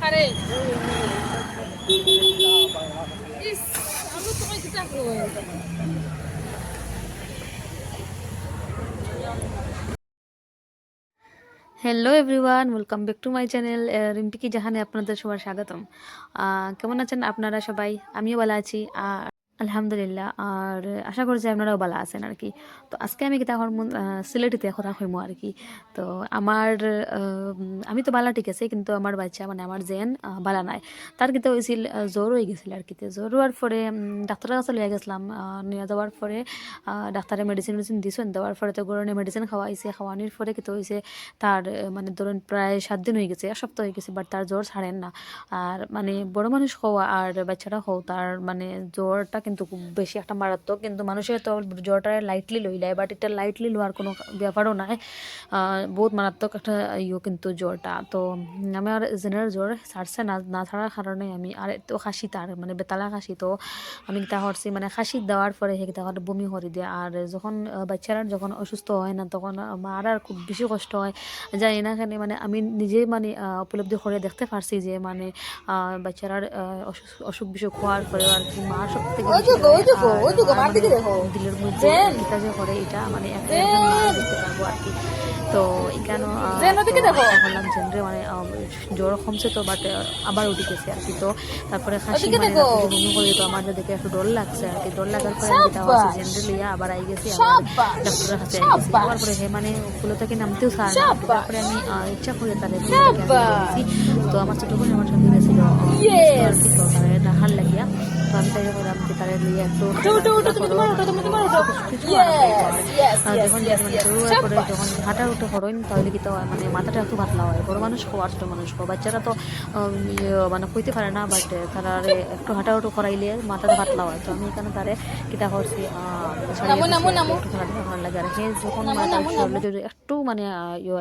আরে ইস আমি তোমায় কি চাকরি hello everyone, welcome back to my channel Rimpi কি জাহানে আপনাদের সবার স্বাগতম। কেমন আছেন আপনারা সবাই? আমিও ভালো আছি আর আলহামদুলিল্লাহ। আর আশা করি যে আপনারাও ভালো আছেন আর কি। তো আজকে আমি কিতা হরমো সিলেটিতে কথা হইমো আর কি। তো আমার আমি তো বালা ঠিক আছে, কিন্তু আমার বাচ্চা মানে আমার জেন বালা নাই। তার কিতা হয়েছিল, জ্বর হয়ে গেছিল আর কি। জ্বর হওয়ার পরে ডাক্তারের কাছে লিয়ে গেছিলাম। নিয়ে যাওয়ার পরে ডাক্তারে মেডিসিন দিয়েছেন। দেওয়ার পরে তো গরমে মেডিসিন খাওয়াইছে। খাওয়ানোর পরে কিতা হয়েছে, তার মানে ধরুন প্রায় 7 দিন হয়ে গেছে, 1 সপ্তাহ হয়ে গেছে, বাট তার জ্বর ছাড়েন না। আর মানে বড় মানুষ হওয়া আর বাচ্চাটা হও, তার মানে জ্বরটা কিন্তু খুব বেশি একটা মারাত্মক। কিন্তু মানুষের তো জ্বরটা লাইটলি লইলায়, বাট এটা লাইটলি লওয়ার কোনো ব্যাপারও নাই। বহুত মারাত্মক একটা কিন্তু জ্বরটা। তো আমার জেনারেল জ্বর ছাড়ছে না, না ছাড়ার কারণে আমি আর তো খাসি, তার মানে বেতালা খাসি। তো আমি তা করছি মানে খাসি দেওয়ার পরে সে তাহলে বমি করে দিয়ে। আর যখন বাচ্চারা যখন অসুস্থ হয় না, তখন মার আর খুব বেশি কষ্ট হয়। জানি না কেন, মানে আমি নিজে মানে উপলব্ধি করে দেখতে পারছি যে মানে বাচ্চারার অসুখ বিসুখ হওয়ার পরে আর কি মার সব থেকে দিলের মধ্যে কিতা যে করে, এটা মানে একজন মা বুঝতে পারবো আর কি। তো এখানে বললাম যে মানে জ্বর কমছে তো, বাট আবার উঠে গেছে আর কি। তো তারপরে খাসি মানে বমি করে তো আমার দেখে একটু ডর লাগছে আর কি। ডর লাগার পরে আমি যেটা হচ্ছে জেনারেল লিয়া আবার আই গেছি, আবার ডাক্তারের কাছে আই গেছি। আবার পরে হে মানে ওগুলো থেকে নামতেও চায় না। তারপরে আমি ইচ্ছা করে তাদের গেছি। তো আমার ছোট বোন আমার সঙ্গে গেছিল তাদের রাখার লাগিয়া। তো আমি তাই বললাম যে তাদের লিয়ে একটু যখন হাঁটা উঠে করেন, তাহলে কি তো মানে মাথাটা একটু পাতলা হয়। বড় মানুষ হো আর ছোট মানুষ হো, বাচ্চারা তো মানে কইতে পারে না, বাট তারা একটু হাঁটা উঠু করাইলে মাথাটা পাতলা হয়। তো আমি এখানে তারে কিতা করছি একটু খেলাধুলা করার লাগে। আর সে যখন যদি একটু মানে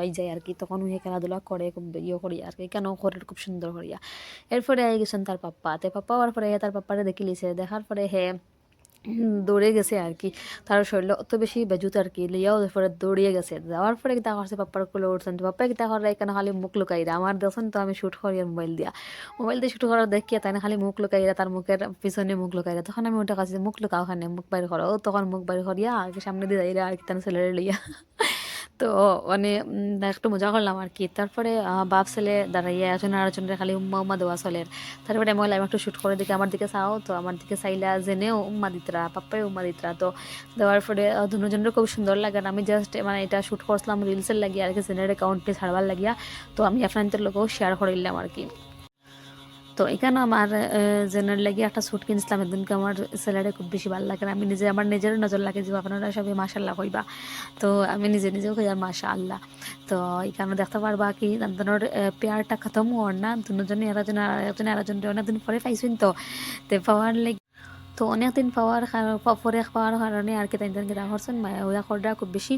আই যায় আর কি, তখন সে খেলাধুলা করে খুব করি আর কি, কেন করে খুব সুন্দর করিয়া। এরপরে আই গেছেন তার পাপ্পা। পাপ্পা হওয়ার পরে তার পাপ্পারে দেখে লিছে। দেখার পরে হে দৌড়ে গেছে আর কি। তার শরীর অত বেশি বেজুত আর কি, লিয়াও পরে দৌড়িয়ে গেছে। যাওয়ার পরে কিতা করছে, পাপ্পার কোলে উঠছেন। পাপ্পা কিতা করে এখানে খালি মুখ লুকাইরা আমার দেখছেন। তো আমি শ্যুট করি মোবাইল দিয়ে শ্যুট করার দেখিয়া তাই না খালি মুখ লুকাইরা, তার মুখের পিছনে মুখ লুকাইরা। তখন আমি ওটা কাছে মুখ লুকাও, ওখানে মুখ বাইর করো। তখন মুখ বাইর করিয়া আর কি সামনে দিয়ে যাইরা আর কি তার ছেলেরে লইয়া। তো মানে একটু মজা করলাম আর কি। তারপরে বাপ ছেলে দাঁড়াইয়া একজনের আরেকজনের খালি উম্মা উম্মা দেওয়া চলের। তারপরে আমি বললাম একটু শ্যুট করে দিকে আমার দিকে চাও। তো আমার দিকে চাইলা জেনেও উম্মা দিতরা, পাপ্পাই উম্মা দিতরা। তো দেওয়ার পরে দুজনের খুব সুন্দর লাগে। আর আমি জাস্ট মানে এটা শ্যুট করছিলাম রিলসের লাগিয়া আর কি, জেনের অ্যাকাউন্টে ছাড়বার লাগিয়া। তো আমি আপনাদের লোকেও শেয়ার করিলাম আর কি। তো এখানে আমার জেনার লাগে একটা স্যুট কিনছিলাম একদিনকে। আমার স্যালারি খুব বেশি ভালো লাগে। আমি নিজে আমার নিজের নজর লাগে যে আপনারা সবাই মাশাআল্লাহ কইবা। তো আমি নিজেও কই আর মাশাআল্লাহ। তো এখানে দেখতে পারবা কি দান্তনের পেয়ারটা খতম হওয়ার না, দুজনে একজন আরেকজনের অনেকদিন পরে পাইছেন। তো পাওয়ার লেগে তো অনেকদিন পরে পাওয়ার কারণে আর কি তাই কিতা করছেন ওয়া খরটা খুব বেশি।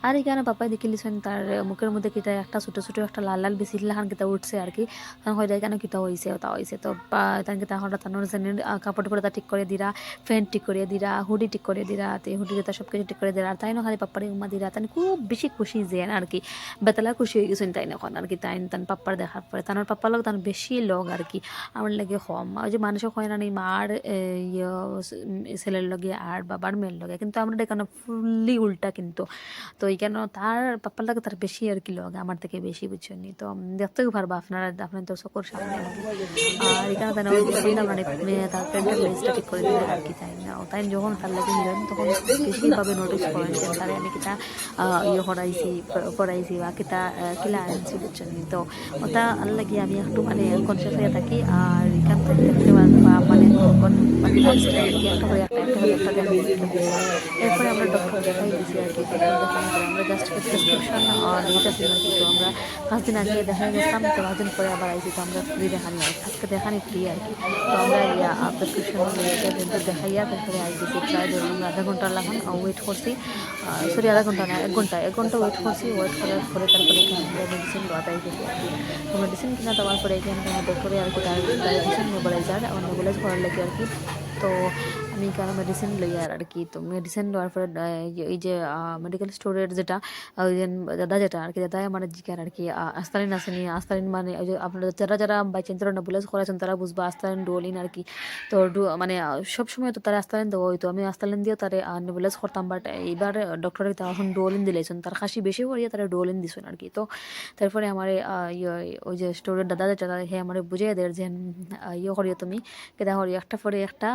আর এখানে পাপাই দেখে লিছেন তার মুখের মধ্যে কিতা একটা ছোটো ছোটো একটা লাল লাল বেশি লাখান কিতা উঠছে আর কি। তখন হয়ে যায় কেন কিতা হয়েছে তা হয়েছে। তো তাই কিতা হঠাৎ তানোর জেনের কাপড় পরে তা ঠিক করে দিরা, ফ্যান ঠিক করে দিরা, হুডি ঠিক করে দিরা। তো হুডি তা সব কিছু ঠিক করে দিরা। আর তাই না খালি পাপ্পারে উম্মা দিরা। তাই খুব বেশি খুশি যেন আর কি, বেতলা খুশি হয়ে গেছেন তাই এখন আর কি। তাই তান পাপ্পার দেখার পরে তানোর পাপ্পার লোক তার বেশি লোক আর কি। আমার লাগে কম ওই যে মানুষও হয় না মার ছেলের লগে আর বাবার মেয়ের লগে, কিন্তু আমরা এখানে ফুললি উল্টা কিন্তু। তো এইখানে তার পাপ্পার লাগে তার বেশি আর কি লগে, আমার থেকে বেশি বুঝছেন। তো দেখতেও পারবা আপনারা, আপনার তো চোখের সামনে আর কি। আর এখানে তাই বললাম মানে তার প্যান্টের লেসটা ঠিক করে দিলে আর কি। তাই না তাই যখন তার লাগে নিলেন তখন বেশিভাবে নোটিস করেন যে তারে আমি কিতা পড়াইছি বা কিতা কিলা আনছি বুঝছেন। তো ওটা আল্লাহ আমি একটু মানে কনসিয়াস হয়ে থাকি। আর এখান থেকে দেখতে পারবা মানে এরপরে আমরা ডক্টর দেখাই দিয়েছি আর কি। ডক্টর দেখানোর পরে আমরা জাস্ট প্রেসক্রিপশন নিতেছি আর কি। তো আমরা 5 দিন আগে দেখা গেছিলাম, তো 5 দিন পরে আবার আইছি। তো আমরা ফ্রি দেখানি আজকে দেখানি ফ্রি আর কি। তো আমরা প্রেসক্রিপশন দেখাইয়া তারপরে আই দিয়েছি। প্রায় ধরুন আমরা আধা ঘন্টা লাগান ওয়েট করছি। সরি আধা ঘন্টা না, 1 ঘন্টা ওয়েট করছি। ওয়েট করার পরে তারপরে এখানে আমরা মেডিসিন দেওয়াটাই গেছি আর কি। তো মেডিসিন কিনা দেওয়ার পরে এখানে ডক্টরে আর কি তার মেডিসিন নেবুলাইজার নেবুলাইজ করার লাগে আর কি। তো আমি কেন মেডিসিন লই আর কি। তো মেডিসিন লওয়ার পরে এই যে মেডিকেল স্টোরের যেটা ওই যে দাদা যেটা আর কি, দাদা মানে জিজ্ঞার আর কি আস্তালিন আসেনি, আস্তালিন মানে ওই যে আপনারা যারা যারা বাই চান্স নেবুলাইজ করেছেন তারা বুঝবা আস্তালিন ডোলিন আর কি। তো মানে সবসময় তো তারা আস্তালিন দেওয়া হইতো, আমি আস্তালিন দিয়েও তারে নেবুলাইজ করতাম, বাট এইবার ডক্টরে তখন ডোলিন দিলেছেন, তার খাসি বেশি করিয়া তারা ডোলিন দিছেন আর কি। তো তারপরে আমার ওই যে স্টোরের দাদা যেটা হে আমার বুঝিয়ে দেয় যে ইয়ে করিও তুমি কেদা করি একটা পরে একটা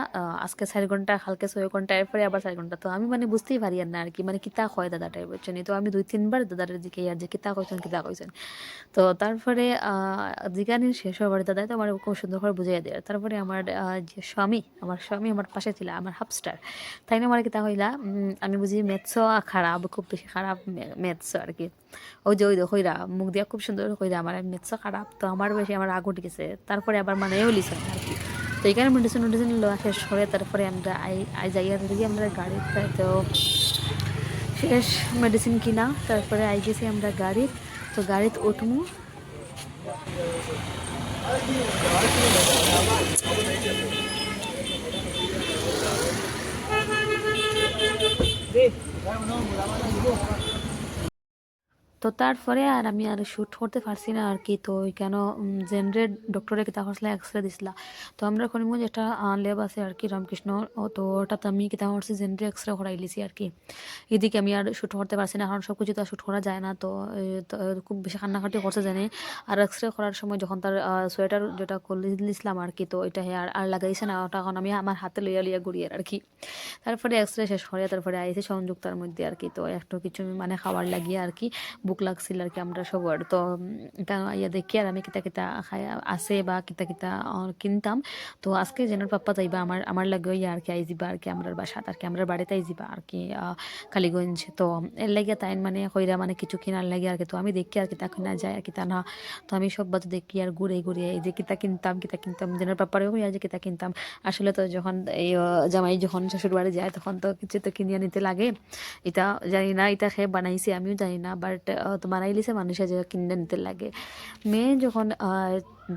আজকে 4 ঘন্টা কালকে 6 ঘন্টা এরপরে আবার 4 ঘন্টা। তো আমি মানে বুঝতেই পারি আর না আর কি, মানে কিতা হয় দাদাটাই বুঝছেন। তো আমি 2-3 বার দাদার দিকে আর যে কিতা কইছেন কিতা কইছেন। তো তারপরে জিজ্ঞানি শেষ হবার দাদা তো আমার খুব সুন্দর করে বুঝিয়ে দেয়। তারপরে আমার যে স্বামী আমার পাশে ছিল, আমার হাফস্টার, তাই না আমার কিতা হইলা আমি বুঝি ম্যাথসও খারাপ, খুব বেশি খারাপ ম্যাথস আর কি। ওই যে কইরা মুখ দিয়া খুব সুন্দর কইরা আমার ম্যাথসও খারাপ। তো আমার বেশি আমার আগ উঠে গেছে, তারপরে আবার মানেও লিছেন আর কি। তো এখানে মেডিসিন লওয়া শেষ করে তারপরে আমরা যাইয়া দেখি আমরা গাড়িতে তো শেষ মেডিসিন কিনা, তারপরে গেছি আমরা গাড়ির। তো গাড়িতে উঠমু, তো তারপরে আর আমি আর শ্যুট করতে পারছি না আর কি। তো কেন জেনারেল ডক্টরে কিতা করছিলা এক্সরে দিছিলা। তো আমরা করিমগঞ্জ একটা ল্যাব আছে আর কি রামকৃষ্ণ, তো ওটাতে আমি কিতা করছি জেনারেল এক্সরে করাই লিছি আর কি। এদিকে আমি আর শ্যুট করতে পারছি না, কারণ সব কিছু তো শ্যুট করা যায় না। তো খুব বেশি কান্নাকাটি করছে জানে। আর এক্সরে করার সময় যখন তার সোয়েটার যেটা খুলে দিয়েছিলাম আর কি, তো এটা আর লাগাইছে না, ওটা এখন আমি আমার হাতে লইয়া লইয়া ঘুরিয়ে আর কি। তারপরে এক্সরে শেষ করে তারপরে আইসি সংযুক্তার মধ্যে আর কি। তো একটু কিছু মানে খাবার লাগিয়ে আর কি, বুক লাগছিল আর কি আমরা সবার। তো এটা ইয়া দেখি আর আমি কিতা কিতা খাই আছে বা কিতা কিতা কিনতাম। তো আজকে জেনার পাপ্পা যাইবা আমার লাগে ইয়া আর কি আইজিবা আর কি আমরা বাসাত আর কি, আমরা বাড়িতে আইজিবা আর কি কালীগঞ্জ। তো এর লাগে তাই মানে কইরা মানে কিছু কিনার লাগে আর কি। তো আমি দেখি আর কিতা কিনা যায় আর কিতা না। তো আমি সব বাজে দেখি আর ঘুরে ঘুরে এই যে কিতা কিনতাম জেনার পাপ্পারেও কইয়া যে কিতা কিনতাম। আসলে তো যখন এই জামাই যখন শ্বশুর বাড়ি যায় তখন তো কিছু তো কিনিয়ে নিতে লাগে। এটা জানি না এটা খেয়ে বানাইছি আমিও জানি না, বাট তো বানাইলিছে মানুষে যে কিনে নিতে লাগে। মেয়ে যখন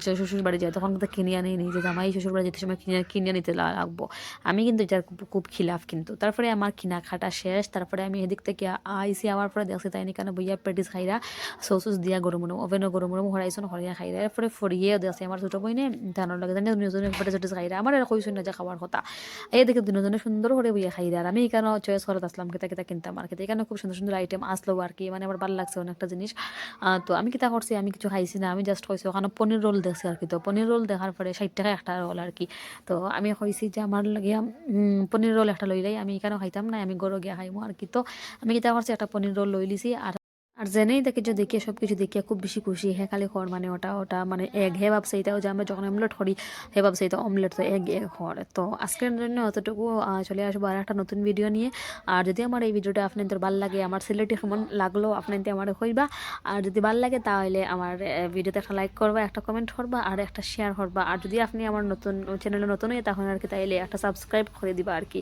যে শ্বশুর বাড়ি যায় তখন তো কিনে আনেই নি, যে জামাই শ্বশুর বাড়ি যেতে সময় কিনে নিতে লাগবো। আমি কিন্তু এটার খুব খিলাফ কিন্তু। তারপরে আমার কিনা খাটা শেষ, তারপরে আমি এদিক থেকে আইসি আমার পরে দেখছি তাই নি কেন বইয়া পেটিস খাইরা সসুস দিয়া গরম ওভেনও গরম হরাইছন হরিয়া খাইরা। এরপরে ফরিয়েও দেখছি আমার ছোটো বইনে ধানের লাগে জানি দুজনে পেটিস খাইরা, আমার আর কইসুন না যে খাওয়ার কথা। এই দেখে দুজনে সুন্দর করে বইয়া খাইরা। আর আমি এখানে চয়েস করতে আসলাম কিতা কিতা কিনতাম আর কি। এখানে খুব সুন্দর সুন্দর আইটেম আসলো আর কি, মানে আমার ভালো লাগছে অনেকটা জিনিস। তো আমি কিতা করছি, আমি কিছু খাইছি না, আমি জাস্ট কইছি ওখানে পনির রোল দেখছি আর কি। তো পনির রোল দেখার পরে 60 টাকা একটা রোল আর কি। তো আমি কইছি যে আমার লাগিয়া পনির রোল একটা লইলাই, আমি এখানেও খাইতাম না, আমি গরো গিয়া খাইমো আর কি। তো আমি কিতা করছি একটা পনির রোল লই লিছি। আর জেনেই দেখি যে দেখিয়ে সব কিছু দেখিয়ে খুব বেশি খুশি, হে খালি খর মানে ওটা মানে এগ হে ভাবছে এটাও যে আমরা যখন অমলেট করি হে ভাবছে এটা অমলেট, তো এগ খর। তো আজকের জন্য অতটুকু, চলে আসবো আর একটা নতুন ভিডিও নিয়ে। আর যদি আমার এই ভিডিওটা আপনাদের ভালো লাগে, আমার সিলেটি কেমন লাগলো আপনাদের আমার কইবা। আর যদি ভালো লাগে তাহলে আমার ভিডিওতে একটা লাইক করবা, একটা কমেন্ট করবা আর একটা শেয়ার করবা। আর যদি আপনি আমার নতুন চ্যানেলে নতুন হয়ে তখন আর কি তাইলে একটা সাবস্ক্রাইব করে দিবা আর কি।